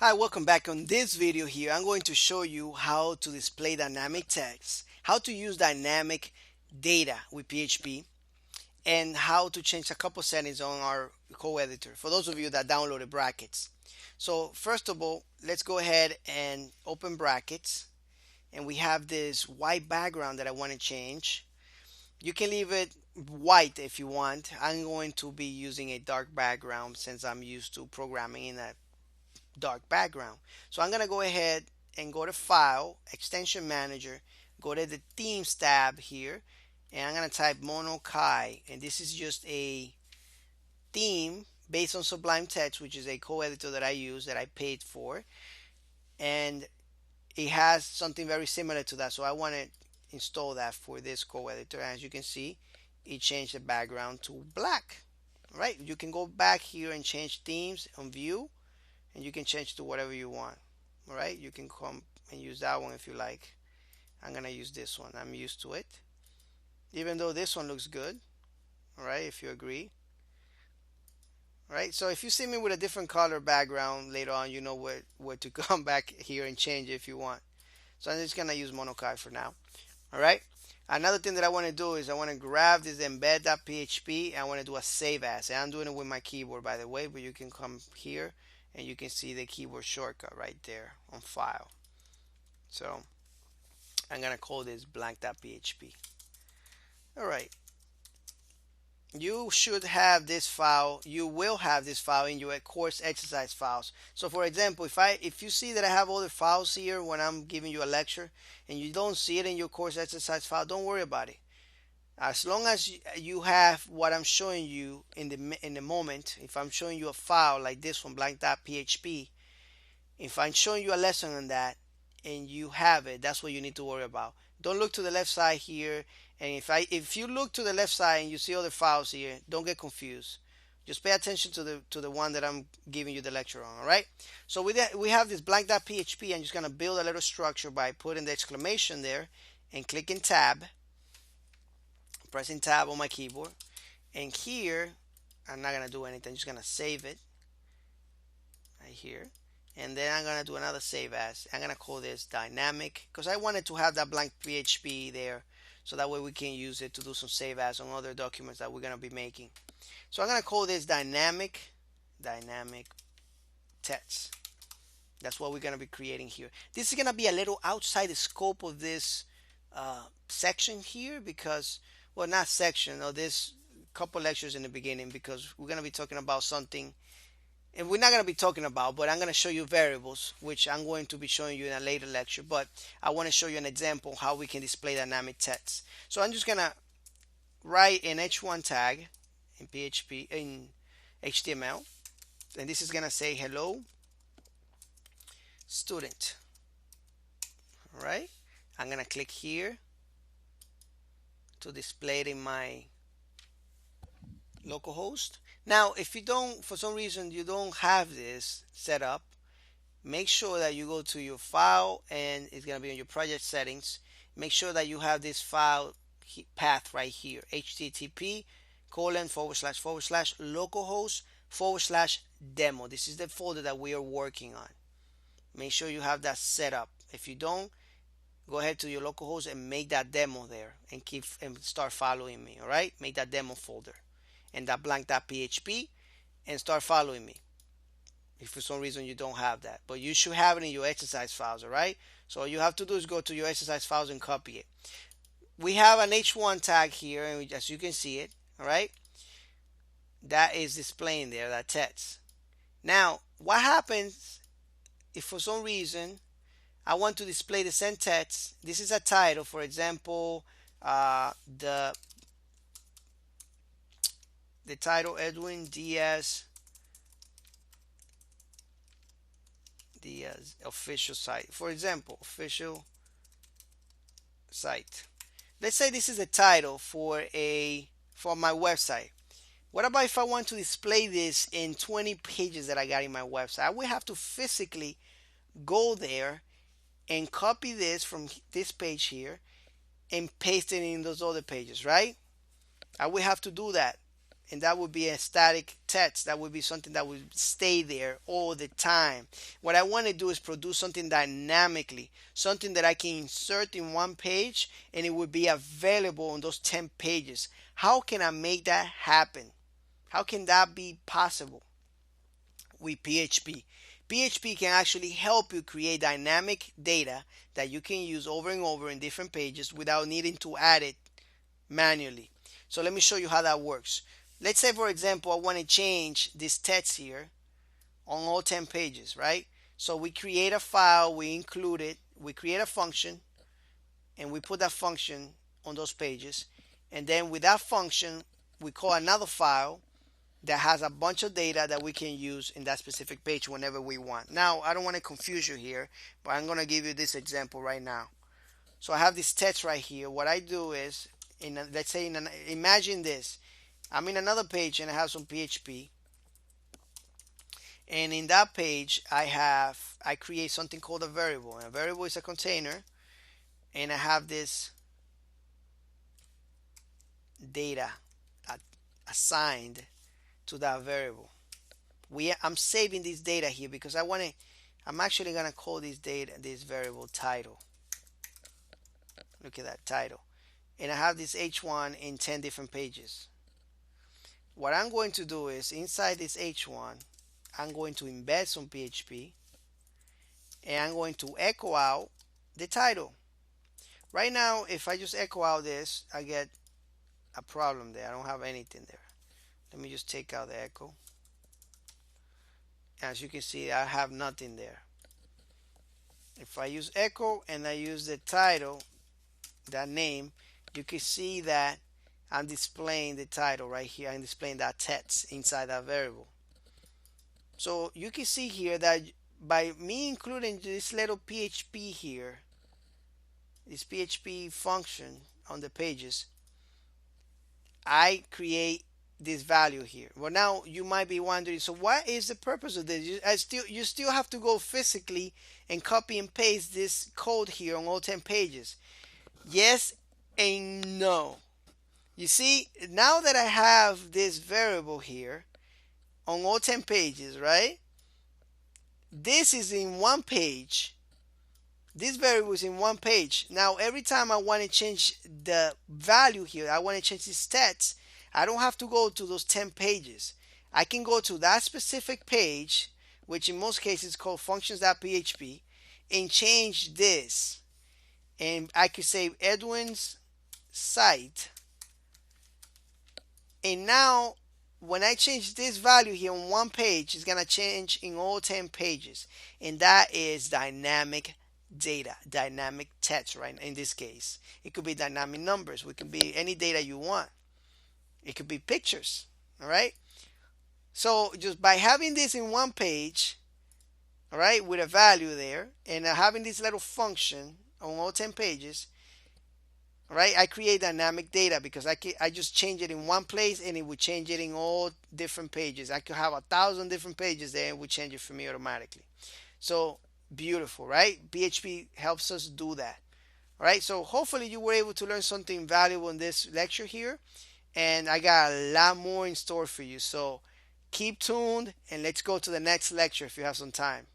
Hi, welcome back. On this video here, I'm going to show you how to display dynamic text, how to use dynamic data with PHP, and how to change a couple settings on our code editor for those of you that downloaded brackets. So first of all, let's go ahead and open brackets, and we have this white background that I want to change. You can leave it white if you want. I'm going to be using a dark background since I'm used to programming in a dark background. So I'm going to go ahead and go to File, Extension Manager, go to the Themes tab here, and I'm going to type Monokai. And this is just a theme based on Sublime Text, which is a co-editor that I use that I paid for. And it has something very similar to that. So I want to install that for this co-editor. As you can see, it changed the background to black. Right? You can go back here and change themes on view, and you can change to whatever you want. All right, you can come and use that one if you like. I'm gonna use this one. I'm used to it, even though this one looks good. All right, if you agree. All right, so if you see me with a different color background later on, you know where to come back here and change it if you want. So I'm just gonna use Monokai for now. All right, another thing that I want to do is I want to grab this embed.php and I want to do a save as, and I'm doing it with my keyboard, by the way, but you can come here and you can see the keyboard shortcut right there on File. So I'm gonna call this blank.php. All right, you should have this file. You will have this file in your course exercise files. So for example, if you see that I have all the files here when I'm giving you a lecture and you don't see it in your course exercise file, don't worry about it. As long as you have what I'm showing you in the moment, if I'm showing you a file like this one, blank.php, if I'm showing you a lesson on that and you have it, that's what you need to worry about. Don't look to the left side here. And if you look to the left side and you see other files here, don't get confused. Just pay attention to the one that I'm giving you the lecture on. All right. So with that, we have this blank.php. I'm just gonna build a little structure by putting the exclamation there and clicking tab, pressing tab on my keyboard. And here, I'm not gonna do anything. I'm just gonna save it right here, and then I'm gonna do another save as. I'm gonna call this dynamic because I wanted to have that blank PHP there, so that way we can use it to do some save as on other documents that we're gonna be making. So I'm gonna call this dynamic text. That's what we're gonna be creating here. This is gonna be a little outside the scope of this section here because, well, not section or this couple lectures in the beginning, because we're gonna be talking about something, and we're not going to be talking about, but I'm going to show you variables, which I'm going to be showing you in a later lecture. But I want to show you an example how we can display dynamic text. So I'm just going to write an h1 tag in PHP, in HTML, and this is going to say hello student. All right, I'm going to click here to display it in my localhost. Now, if you don't, for some reason, you don't have this set up, make sure that you go to your file and it's going to be on your project settings. Make sure that you have this file path right here, http localhost/demo. This is the folder that we are working on. Make sure you have that set up. If you don't, go ahead to your localhost and make that demo there and start following me. All right, make that demo folder and that blank.php and start following me. If for some reason you don't have that, but you should have it in your exercise files. All right, so all you have to do is go to your exercise files and copy it. We have an h1 tag here, and as you can see it, all right, that is displaying there, that text. Now what happens if for some reason I want to display the same text? This is a title, for example, the title Edwin Diaz official site, for example, official site. Let's say this is the title for my website. What about if I want to display this in 20 pages that I got in my website? I will have to physically go there and copy this from this page here and paste it in those other pages, right? I will have to do that. and that would be a static text. That would be something that would stay there all the time. What I want to do is produce something dynamically, something that I can insert in one page and it would be available on those 10 pages. How can I make that happen? How can that be possible? With PHP. PHP can actually help you create dynamic data that you can use over and over in different pages without needing to add it manually. So let me show you how that works. Let's say, for example, I want to change this text here on all 10 pages, right? So we create a file, we include it, we create a function, and we put that function on those pages. And then with that function, we call another file that has a bunch of data that we can use in that specific page whenever we want. Now, I don't want to confuse you here, but I'm going to give you this example right now. So I have this text right here. What I do is, let's say, imagine this. I'm in another page and I have some PHP. And in that page, I create something called a variable. And a variable is a container. And I have this data assigned to that variable. I'm saving this data here because I'm actually gonna call this variable title. Look at that, title. And I have this h1 in 10 different pages. What I'm going to do is inside this h1, I'm going to embed some PHP and I'm going to echo out the title. Right now, if I just echo out this, I get a problem there. I don't have anything there. Let me just take out the echo. As you can see, I have nothing there. If I use echo and I use the title, that name, you can see that I'm displaying the title right here. I'm displaying that text inside that variable. So you can see here that by me including this little PHP here, this PHP function on the pages, I create this value here. Well, now you might be wondering, so what is the purpose of this? You still have to go physically and copy and paste this code here on all 10 pages. Yes and no. You see, now that I have this variable here on all 10 pages, right? This is in one page. This variable is in one page. Now, every time I want to change the value here, I want to change the stats, I don't have to go to those 10 pages. I can go to that specific page, which in most cases is called functions.php, and change this. And I could say Edwin's site. And now, when I change this value here on one page, it's going to change in all 10 pages. And that is dynamic data, dynamic text, right? In this case, it could be dynamic numbers. It could be any data you want. It could be pictures, all right? So just by having this in one page, all right, with a value there, and having this little function on all 10 pages, all right, I create dynamic data because I just change it in one place and it would change it in all different pages. I could have 1,000 different pages there and it would change it for me automatically. So beautiful, right? PHP helps us do that. All right, so hopefully you were able to learn something valuable in this lecture here. And I got a lot more in store for you. So keep tuned and let's go to the next lecture if you have some time.